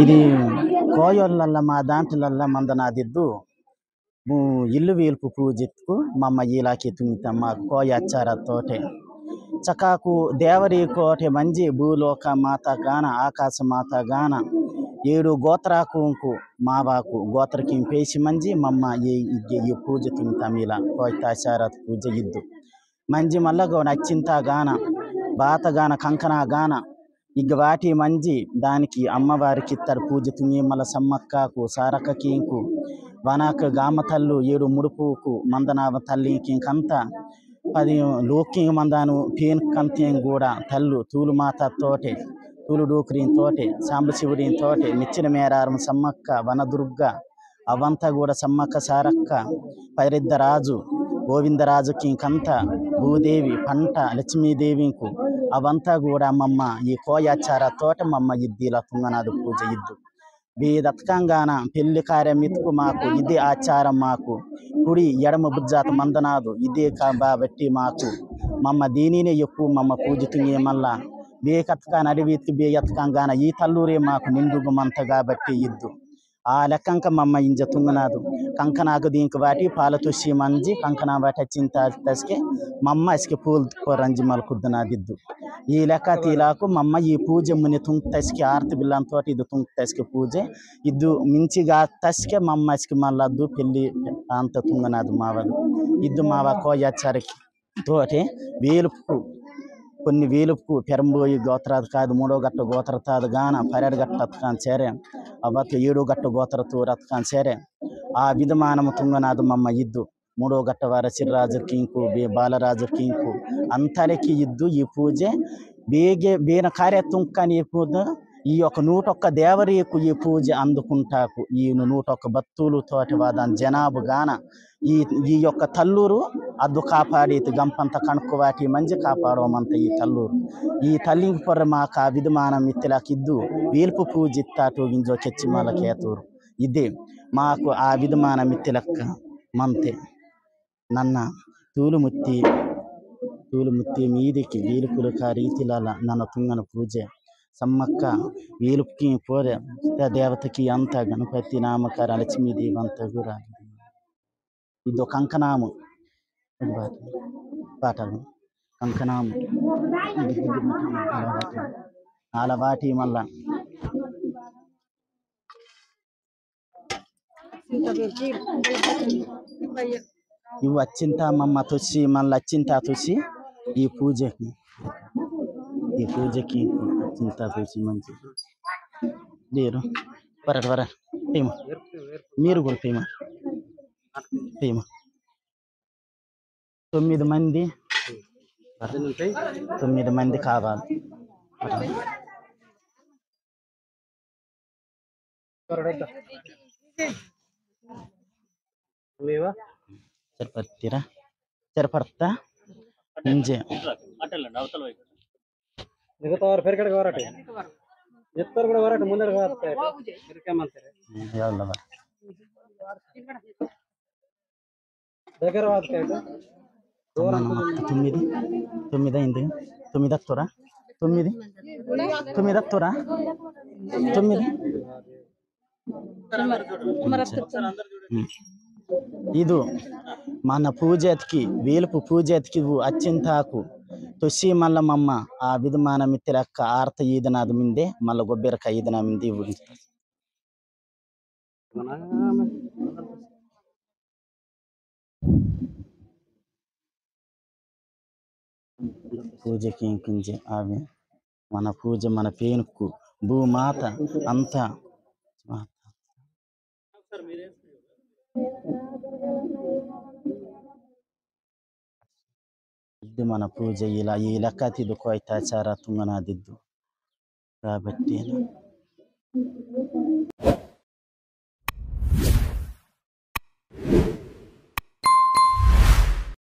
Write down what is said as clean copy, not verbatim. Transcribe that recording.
ఇది కోయోళ్ళల్ల మా దాంట్లల్ల మందనాదిದ್ದು ఇల్లు వీల్పు పూజిత్కు మಮ್ಮ ఈలాకి తుంగిತಮ್ಮ కోಯ ಅಚ್ಚಾರ ತೋಟೆ ಚಕಾಕು ದೇವರಿ ಕೋಟೆ ಮಂಜಿ ಭೂಲೋಕ ಮಾತಾ ಗಾನ ಆಕಾಶ ಮಾತಾ ಗಾನ ఏడు గోత్రాకు మావాకు గోత్రకి పేసి మంజి మమ్మ ఈ పూజ తుంగితమిల కోయితాచారత పూజ ఇద్దు మంజి మల్లగో నచ్చింత గాన బాత గాన కంకణ గాన ఇక వాటి మంజి దానికి అమ్మవారికి ఇత్తరు పూజ తుంగి మల్ల సమ్మక్కకు సారకకింకు వనాక గామ తల్లు ఏడు ముడుపుకు మందనావ తల్లికి కంత 10 లోకి మందాను పేన్ కంతేం కూడా తల్లు తూలు మాత తోటే తూలు డోక్రీన్ తోటే సాంబశివుడిని తోటే మిచ్చిన మేరారం సమ్మక్క వనదుర్గ అవంతా కూడా సమ్మక్క సారక్క పరిద్దరాజు గోవిందరాజుకి కంత భూదేవి పంట లక్ష్మీదేవికు అవంతా కూడా మమ్మ ఈ కోయాచార తోట మమ్మ ఇద్దీల తుంగనాథ పూజ ఇద్దు బీదత్కంగాన పెళ్లి కార్యం ఇతుకు మాకు ఇదే ఆచారం మాకు కుడి ఎడమ బుజ్జాత మందనాదు ఇదే కాబట్టి మాకు మమ్మ దీనినే ఎక్కువ మమ్మ పూజితుంగే మళ్ళా బేకత్క నడివీతికి బేయత్కంగాన ఈ తల్లూరే మాకు నిండుగు మంత కాబట్టి ఇద్దు ఆ లెక్కంక మమ్మ ఇంజ తుంగనాదు కంకనాకు దీనికి వాటి పాల తుషి మంజి కంకనా వాటి చింత తసికే మమ్మ అసికే పూలు రంజి మలుకుద్దునాదిద్దు ఈ లెక్క తీలాకు మమ్మ ఈ పూజ ముని తుంగ్ తసికే ఆర్తి బిల్లంతో ఇది తుంగ్ తసికే పూజ ఇద్దు మించిగా తసికే మమ్మ అసికి మళ్ళద్దు పెళ్లి అంత తుంగనాదు మావదు ఇద్దు మావ కోయాచారకి తోటే వేలుపు కొన్ని వేలుపుకు పెరంబోయి గోత్రాది కాదు 3వ గట్ట గోత్రతాదు గాన పర్యాడు గట్ట అతకాన్ చేరే అవతల 7వ గట్ట గోత్రతో రతకాన్ చేరే ఆ విధమానము తుంగనాదు మమ్మ ఇద్దు 3వ గట్ట వార సిర్రాజు కింకు బాలరాజు కింకు అంతరికి ఇద్దు ఈ పూజ బేగే బీన కార్య తుంకని పూజ ఈ యొక్క 101 దేవరీకు ఈ పూజ అందుకుంటాకు ఈ 101 భక్తులు తోటి వాదాన్ జనాబు గాన ఈ యొక్క తల్లూరు అద్దు కాపాడి గంపంత కణుక్కు వాటి మంచి కాపాడమంత ఈ తల్లూరు ఈ తల్లికి పొర్ర మాకు ఆ విధమానం ఇత్తిలాకిద్దు వేల్పు పూజ ఇత్తాటు గింజో చెచ్చిమాల కేతూరు ఇదే మాకు ఆ విధమానం ఇత్తిలక్క మంతే నన్న తూలుముత్తి మీదికి వేలుపుల రీతిలాల నన్న తుంగన పూజ సమ్మక్క వేలుపుకి పోరే దేవతకి అంత గణపతి నామకార లక్ష్మీదేవి అంత కూడా ఇదో కంకణాము పాటలు కంకణాము అలవాటి మళ్ళా ఇవి వచ్చింత మమ్మ తుసి మళ్ళీ వచ్చింత తుసి ఈ పూజకి వచ్చింత తుసి మంచి లేరు వర మీరు కూడా పేమ 9 మంది 9 మంది కావాలి సరిపడతా ఇంజే తొమ్మిది అయింది 9 హత్తురా 9 హత్తురా 9 ಇದು మన పూజకి వేలుపు పూజకి అచ్చింతాకు తొసి మల్ల మమ్మ ఆ విధమాన మిత్తిలక్క ఆర్త ఈదనాదు మిందే మల్ల గొబ్బెరక ఈదన మింది పూజకి ఇంకించే ఆమె మన పూజ మన పేనుకు భూమాత అంతా ఇది మన పూజ ఇలా ఈ లెక్క తిదు కోయితాచార తుంగనాదిద్దు కాబట్టి